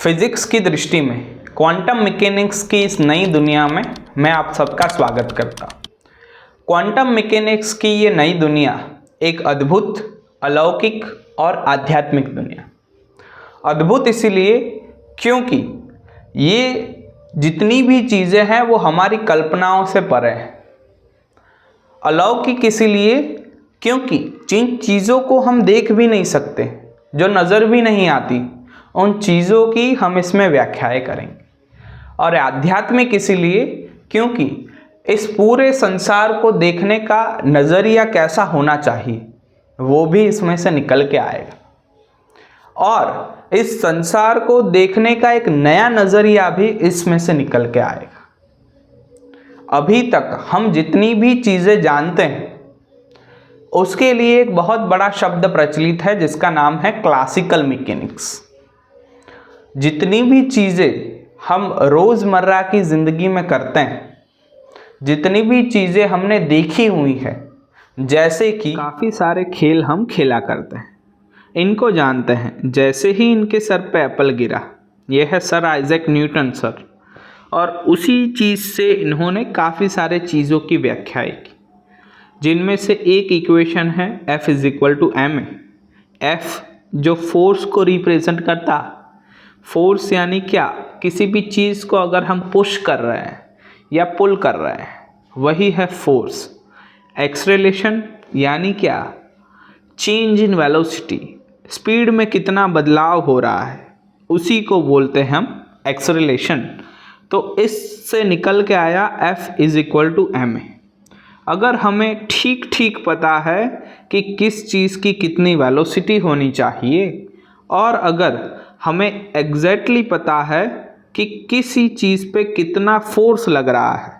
Physics की दृष्टि में क्वांटम मैकेनिक्स की इस नई दुनिया में मैं आप सबका स्वागत करता हूँ। क्वांटम मैकेनिक्स की ये नई दुनिया एक अद्भुत, अलौकिक और आध्यात्मिक दुनिया। अद्भुत इसीलिए क्योंकि ये जितनी भी चीज़ें हैं वो हमारी कल्पनाओं से परे हैं। अलौकिक इसीलिए क्योंकि जिन चीज़ों को हम देख भी नहीं सकते, जो नज़र भी नहीं आती, उन चीज़ों की हम इसमें व्याख्याएं करेंगे। और आध्यात्मिक इसीलिए क्योंकि इस पूरे संसार को देखने का नज़रिया कैसा होना चाहिए वो भी इसमें से निकल के आएगा, और इस संसार को देखने का एक नया नज़रिया भी इसमें से निकल के आएगा। अभी तक हम जितनी भी चीज़ें जानते हैं उसके लिए एक बहुत बड़ा शब्द प्रचलित है जिसका नाम है क्लासिकल मैकेनिक्स। जितनी भी चीज़ें हम रोज़मर्रा की ज़िंदगी में करते हैं, जितनी भी चीज़ें हमने देखी हुई है, जैसे कि काफ़ी सारे खेल हम खेला करते हैं, इनको जानते हैं। जैसे ही इनके सर पे एप्पल गिरा, यह है सर आइजैक न्यूटन सर, और उसी चीज़ से इन्होंने काफ़ी सारे चीज़ों की व्याख्याएं की, जिनमें से एक इक्वेशन है F = ma। F जो फोर्स को रिप्रेजेंट करता, फोर्स यानी क्या, किसी भी चीज़ को अगर हम पुश कर रहे हैं या पुल कर रहे हैं, वही है फोर्स। एक्सेलरेशन यानी क्या, चेंज इन वेलोसिटी, स्पीड में कितना बदलाव हो रहा है, उसी को बोलते हैं हम एक्सेलरेशन। तो इससे निकल के आया F = ma। अगर हमें ठीक ठीक पता है कि किस चीज़ की कितनी वेलोसिटी होनी चाहिए, और अगर हमें एग्जैक्टली पता है कि किसी चीज़ पे कितना फोर्स लग रहा है,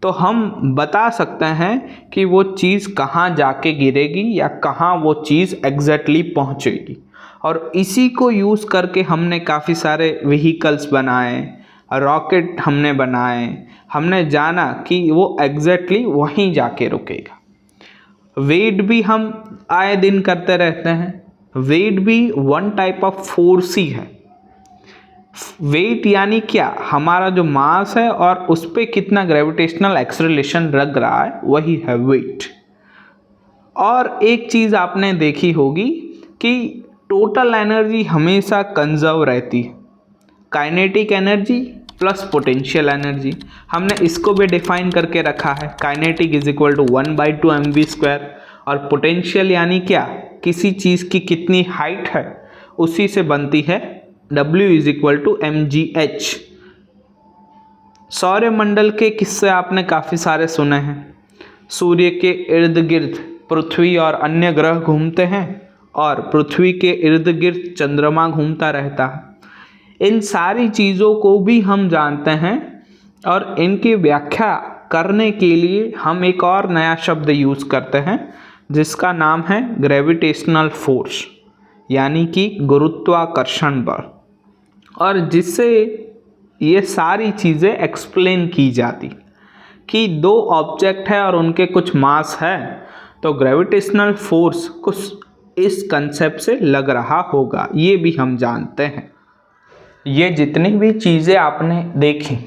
तो हम बता सकते हैं कि वो चीज़ कहाँ जाके गिरेगी या कहाँ वो चीज़ एग्जैक्टली पहुँचेगी। और इसी को यूज़ करके हमने काफ़ी सारे व्हीकल्स बनाए, रॉकेट हमने बनाए, हमने जाना कि वो एग्जैक्टली वहीं जाके रुकेगा। वेट भी हम आए दिन करते रहते हैं, वेट भी वन टाइप ऑफ फोर्स ही है। वेट यानी क्या, हमारा जो मास है और उस पर कितना ग्रेविटेशनल एक्सेलरेशन लग रहा है, वही है वेट। और एक चीज़ आपने देखी होगी कि टोटल एनर्जी हमेशा कंजर्व रहती है, kinetic energy plus potential energy. हमने इसको भी डिफाइन करके रखा है, काइनेटिक = 1/2 mv², और पोटेंशियल यानी क्या, किसी चीज़ की कितनी हाइट है उसी से बनती है W = mgh। सौरमंडल के किस्से आपने काफ़ी सारे सुने हैं। सूर्य के इर्द गिर्द पृथ्वी और अन्य ग्रह घूमते हैं, और पृथ्वी के इर्द गिर्द चंद्रमा घूमता रहता है। इन सारी चीज़ों को भी हम जानते हैं, और इनकी व्याख्या करने के लिए हम एक और नया शब्द यूज़ करते हैं जिसका नाम है ग्रेविटेशनल फोर्स, यानी कि गुरुत्वाकर्षण बल, और जिससे ये सारी चीज़ें एक्सप्लेन की जाती कि दो ऑब्जेक्ट है और उनके कुछ मास है, तो ग्रेविटेशनल फोर्स कुछ इस कंसेप्ट से लग रहा होगा, ये भी हम जानते हैं। ये जितनी भी चीज़ें आपने देखी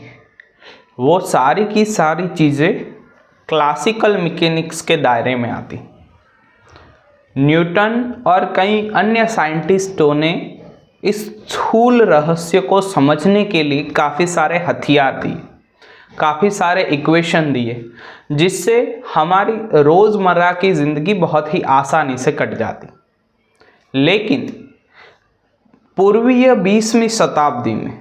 वो सारी की सारी चीज़ें क्लासिकल मैकेनिक्स के दायरे में आती। न्यूटन और कई अन्य साइंटिस्टों ने इस स्थूल रहस्य को समझने के लिए काफ़ी सारे हथियार दिए, काफ़ी सारे इक्वेशन दिए, जिससे हमारी रोज़मर्रा की ज़िंदगी बहुत ही आसानी से कट जाती। लेकिन पूर्वीय 20वीं शताब्दी में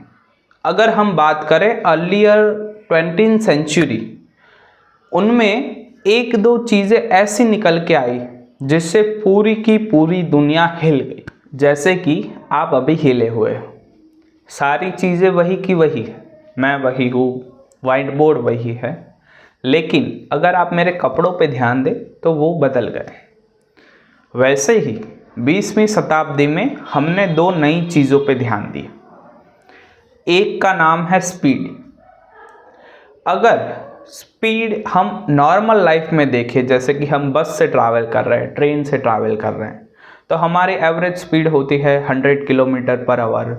अगर हम बात करें, अर्लियर 20th सेंचुरी, उनमें एक दो चीज़ें ऐसी निकल के आई जिससे पूरी की पूरी दुनिया हिल गई। जैसे कि आप अभी हिले हुए हो, सारी चीज़ें वही की वही है, मैं वही हूँ, वाइट बोर्ड वही है, लेकिन अगर आप मेरे कपड़ों पे ध्यान दें तो वो बदल गए। वैसे ही 20वीं शताब्दी में हमने दो नई चीज़ों पे ध्यान दिया। एक का नाम है स्पीड। अगर स्पीड हम नॉर्मल लाइफ में देखें, जैसे कि हम बस से ट्रैवल कर रहे हैं, ट्रेन से ट्रैवल कर रहे हैं, तो हमारी एवरेज स्पीड होती है 100 km/h,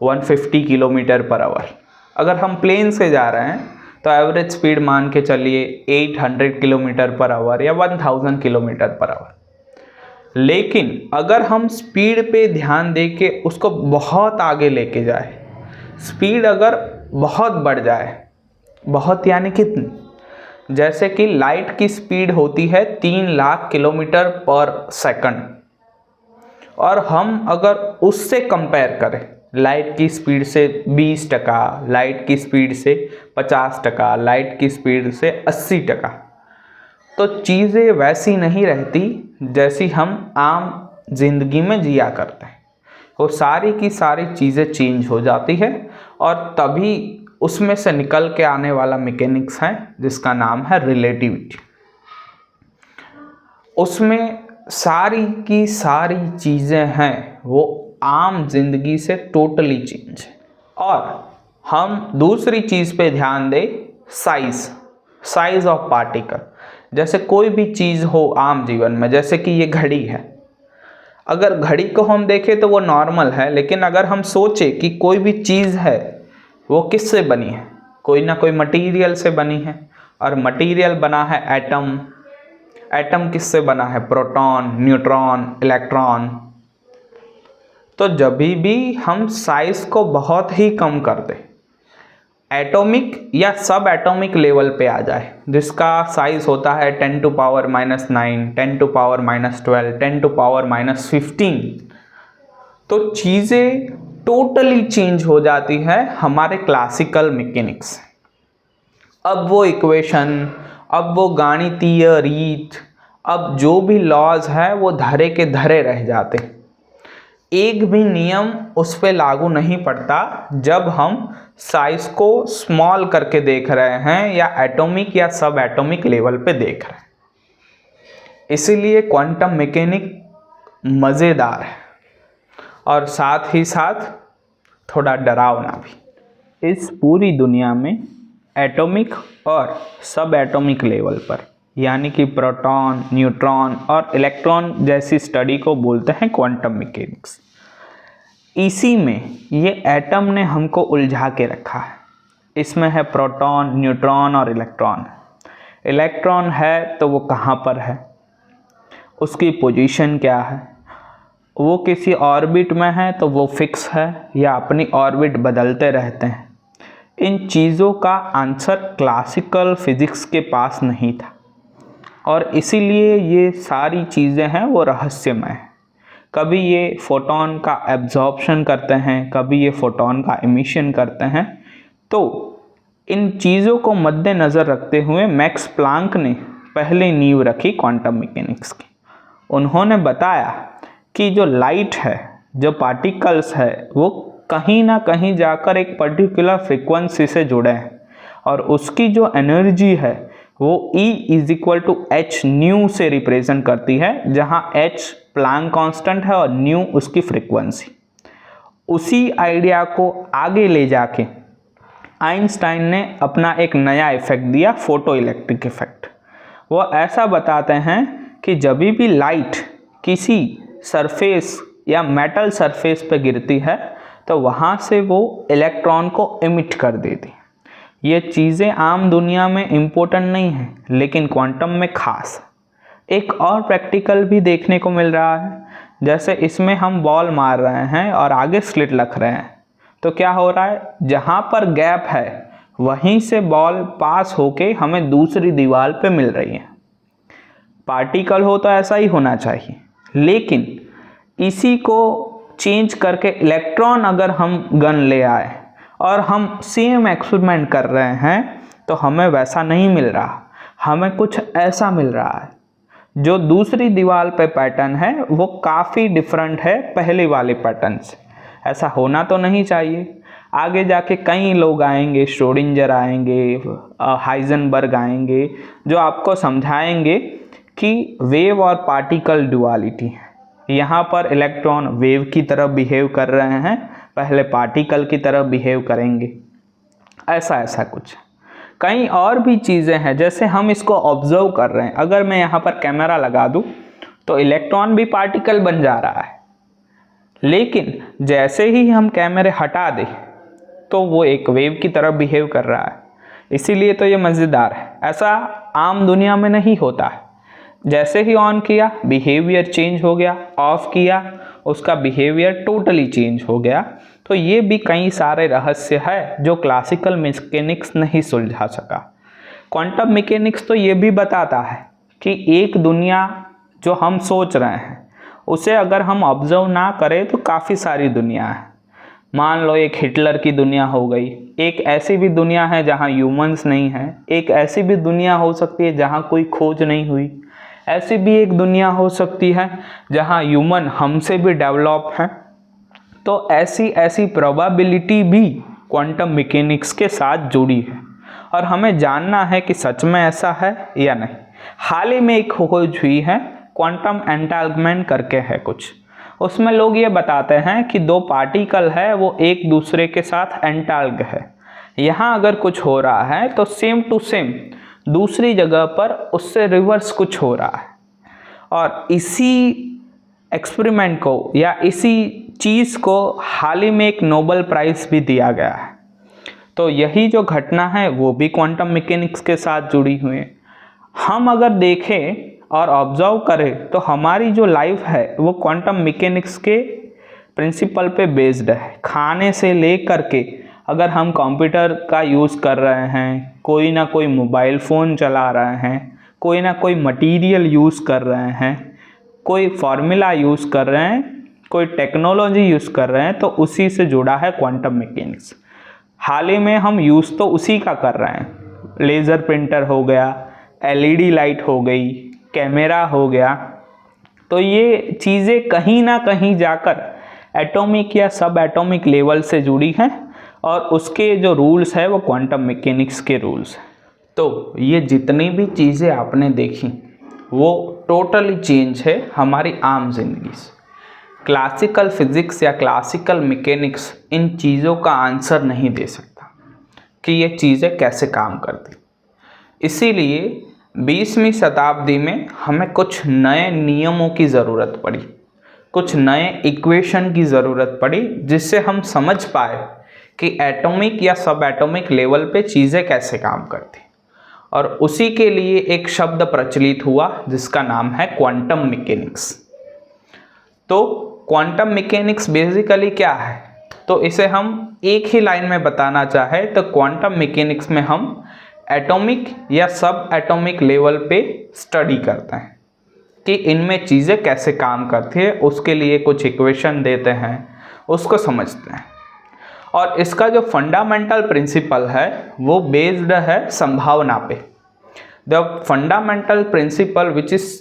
150 किलोमीटर पर आवर। अगर हम प्लेन से जा रहे हैं तो एवरेज स्पीड मान के चलिए 800 किलोमीटर पर आवर या 1000 किलोमीटर पर आवर। लेकिन अगर हम स्पीड पे ध्यान दे के उसको बहुत आगे लेके जाए, स्पीड अगर बहुत बढ़ जाए, बहुत यानी कितनी, जैसे कि लाइट की स्पीड होती है 3 लाख किलोमीटर पर सेकंड, और हम अगर उससे कंपेयर करें लाइट की स्पीड से 20%, लाइट की स्पीड से 50%, लाइट की स्पीड से 80%, तो चीज़ें वैसी नहीं रहती जैसी हम आम जिंदगी में जिया करते हैं। वो सारी की सारी चीज़ें चेंज हो जाती है, और तभी उसमें से निकल के आने वाला मैकेनिक्स है जिसका नाम है रिलेटिविटी। उसमें सारी की सारी चीज़ें हैं वो आम जिंदगी से टोटली चेंज है। और हम दूसरी चीज़ पे ध्यान दें, साइज ऑफ पार्टिकल। जैसे कोई भी चीज़ हो आम जीवन में, जैसे कि ये घड़ी है, अगर घड़ी को हम देखें तो वो नॉर्मल है, लेकिन अगर हम सोचें कि कोई भी चीज़ है वो किससे बनी है, कोई ना कोई मटेरियल से बनी है, और मटेरियल बना है एटम। एटम किससे बना है? Proton, neutron, electron. तो जब भी हम साइज को बहुत ही कम कर दें, एटॉमिक या सब एटॉमिक लेवल पे आ जाए, जिसका साइज होता है 10 to power -9, 10 to power -12, 10 to power -15, तो चीज़ें टोटली चेंज हो जाती है हमारे क्लासिकल मैकेनिक्स। अब वो इक्वेशन, अब वो गणितीय रीत, अब जो भी लॉज है वो धरे के धरे रह जाते, एक भी नियम उस पर लागू नहीं पड़ता जब हम साइज को स्मॉल करके देख रहे हैं या एटॉमिक या सब एटॉमिक लेवल पे देख रहे हैं। इसीलिए क्वांटम मैकेनिक मज़ेदार है और साथ ही साथ थोड़ा डरावना भी। इस पूरी दुनिया में एटॉमिक और सब एटॉमिक लेवल पर, यानी कि प्रोटॉन, न्यूट्रॉन और इलेक्ट्रॉन जैसी स्टडी को बोलते हैं क्वांटम मैकेनिक्स। इसी में ये एटम ने हमको उलझा के रखा है। इसमें है प्रोटॉन, न्यूट्रॉन और इलेक्ट्रॉन। इलेक्ट्रॉन है तो वो कहाँ पर है, उसकी पोजीशन क्या है, वो किसी ऑर्बिट में है तो वो फिक्स है या अपनी ऑर्बिट बदलते रहते हैं। इन चीज़ों का आंसर क्लासिकल फिज़िक्स के पास नहीं था, और इसीलिए ये सारी चीज़ें हैं वो रहस्यमय हैं। कभी ये फोटोन का एब्जॉर्प्शन करते हैं, कभी ये फोटोन का एमिशन करते हैं। तो इन चीज़ों को मद्देनज़र रखते हुए मैक्स प्लांक ने पहले नींव रखी क्वांटम मैकेनिक्स की। उन्होंने बताया कि जो लाइट है, जो पार्टिकल्स है, वो कहीं ना कहीं जाकर एक पर्टिकुलर फ्रीक्वेंसी से जुड़े हैं, और उसकी जो एनर्जी है वो E = h न्यू से रिप्रेजेंट करती है, जहाँ h प्लांक कांस्टेंट है और न्यू उसकी फ्रीक्वेंसी। उसी आइडिया को आगे ले जाके आइंस्टाइन ने अपना एक नया इफेक्ट दिया, फोटो इलेक्ट्रिक इफेक्ट। वो ऐसा बताते हैं कि जब भी लाइट किसी सरफेस या मेटल सरफेस पे गिरती है तो वहाँ से वो इलेक्ट्रॉन को एमिट कर देती। ये चीज़ें आम दुनिया में इम्पोर्टेंट नहीं हैं, लेकिन क्वांटम में खास। एक और प्रैक्टिकल भी देखने को मिल रहा है, जैसे इसमें हम बॉल मार रहे हैं और आगे स्लिट रख रहे हैं, तो क्या हो रहा है, जहाँ पर गैप है वहीं से बॉल पास होके हमें दूसरी दीवार पे मिल रही है। पार्टिकल हो तो ऐसा ही होना चाहिए, लेकिन इसी को चेंज करके इलेक्ट्रॉन अगर हम गन ले आए और हम सेम एक्सपेरिमेंट कर रहे हैं तो हमें वैसा नहीं मिल रहा, हमें कुछ ऐसा मिल रहा है। जो दूसरी दीवार पे पैटर्न है वो काफ़ी डिफरेंट है पहले वाले पैटर्न से। ऐसा होना तो नहीं चाहिए। आगे जाके कई लोग आएंगे, श्रोडिंगर आएंगे, हाइजेनबर्ग आएंगे, जो आपको समझाएंगे कि वेव और पार्टिकल डुअलिटी है। यहाँ पर इलेक्ट्रॉन वेव की तरह बिहेव कर रहे हैं, पहले पार्टिकल की तरह बिहेव करेंगे, ऐसा कुछ। कई और भी चीज़ें हैं, जैसे हम इसको ऑब्जर्व कर रहे हैं। अगर मैं यहाँ पर कैमरा लगा दूँ तो इलेक्ट्रॉन भी पार्टिकल बन जा रहा है, लेकिन जैसे ही हम कैमरे हटा दें तो वो एक वेव की तरह बिहेव कर रहा है। इसीलिए तो ये मज़ेदार है। ऐसा आम दुनिया में नहीं होता है। जैसे ही ऑन किया बिहेवियर चेंज हो गया, ऑफ किया उसका बिहेवियर टोटली चेंज हो गया। तो ये भी कई सारे रहस्य है जो क्लासिकल मैकेनिक्स नहीं सुलझा सका। क्वांटम मैकेनिक्स तो ये भी बताता है कि एक दुनिया जो हम सोच रहे हैं उसे अगर हम ऑब्जर्व ना करें तो काफ़ी सारी दुनिया है। मान लो एक हिटलर की दुनिया हो गई, एक ऐसी भी दुनिया है जहाँ ह्यूमंस नहीं है, एक ऐसी भी दुनिया हो सकती है जहाँ कोई खोज नहीं हुई, ऐसी भी एक दुनिया हो सकती है जहाँ ह्यूमन हमसे भी डेवलप हैं। तो ऐसी ऐसी प्रोबेबिलिटी भी क्वांटम मैकेनिक्स के साथ जुड़ी है और हमें जानना है कि सच में ऐसा है या नहीं। हाल ही में एक खोज हुई है, क्वांटम एंटांगलमेंट करके है कुछ। उसमें लोग ये बताते हैं कि दो पार्टिकल है वो एक दूसरे के साथ एंटाल्ग है। यहाँ अगर कुछ हो रहा है तो सेम टू सेम दूसरी जगह पर उससे रिवर्स कुछ हो रहा है। और इसी एक्सपेरिमेंट को या इसी चीज़ को हाल ही में एक नोबेल प्राइज़ भी दिया गया है। तो यही जो घटना है वो भी क्वांटम मैकेनिक्स के साथ जुड़ी हुई है। हम अगर देखें और ऑब्जर्व करें तो हमारी जो लाइफ है वो क्वांटम मैकेनिक्स के प्रिंसिपल पे बेस्ड है। खाने से ले कर के अगर हम कंप्यूटर का यूज़ कर रहे हैं, कोई ना कोई मोबाइल फ़ोन चला रहे हैं, कोई ना कोई मटेरियल यूज़ कर रहे हैं, कोई फार्मूला यूज़ कर रहे हैं, कोई टेक्नोलॉजी यूज़ कर रहे हैं, तो उसी से जुड़ा है क्वांटम मैकेनिक्स। हाल ही में हम यूज़ तो उसी का कर रहे हैं। लेज़र प्रिंटर हो गया, एलईडी लाइट हो गई, कैमरा हो गया। तो ये चीज़ें कहीं ना कहीं जाकर एटॉमिक या सब एटॉमिक लेवल से जुड़ी हैं और उसके जो रूल्स है वो क्वांटम मैकेनिक्स के रूल्स हैं। तो ये जितनी भी चीज़ें आपने देखी वो टोटली चेंज है हमारी आम जिंदगी से। क्लासिकल फिजिक्स या क्लासिकल मैकेनिक्स इन चीज़ों का आंसर नहीं दे सकता कि ये चीज़ें कैसे काम करती। इसीलिए 20वीं शताब्दी में हमें कुछ नए नियमों की ज़रूरत पड़ी, कुछ नए इक्वेशन की ज़रूरत पड़ी जिससे हम समझ पाए कि एटॉमिक या सब एटॉमिक लेवल पे चीज़ें कैसे काम करती। और उसी के लिए एक शब्द प्रचलित हुआ जिसका नाम है क्वांटम मैकेनिक्स। तो क्वांटम मैकेनिक्स बेसिकली क्या है, तो इसे हम एक ही लाइन में बताना चाहे तो क्वांटम मैकेनिक्स में हम एटॉमिक या सब एटॉमिक लेवल पे स्टडी करते हैं कि इनमें चीज़ें कैसे काम करती है, उसके लिए कुछ इक्वेशन देते हैं, उसको समझते हैं। और इसका जो फंडामेंटल प्रिंसिपल है वो बेस्ड है संभावना पे। The fundamental principle which is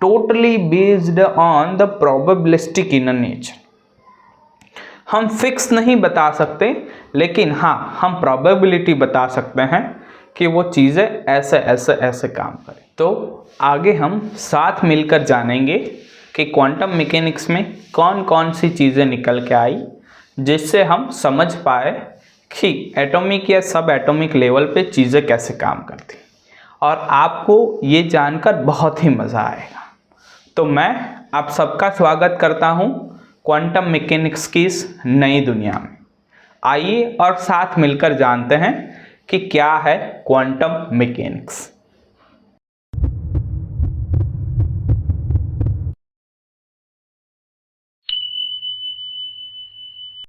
totally based on the probabilistic in nature. हम फिक्स नहीं बता सकते, लेकिन हाँ हम प्रोबेबिलिटी बता सकते हैं कि वो चीज़ें ऐसे ऐसे ऐसे काम करें। तो आगे हम साथ मिलकर जानेंगे कि क्वांटम मैकेनिक्स में कौन कौन सी चीज़ें निकल के आई जिससे हम समझ पाए कि एटॉमिक या सब एटॉमिक लेवल पे चीज़ें कैसे काम करती। और आपको ये जानकर बहुत ही मज़ा आएगा। तो मैं आप सबका स्वागत करता हूँ क्वांटम मैकेनिक्स की इस नई दुनिया में। आइए और साथ मिलकर जानते हैं कि क्या है क्वांटम मैकेनिक्स।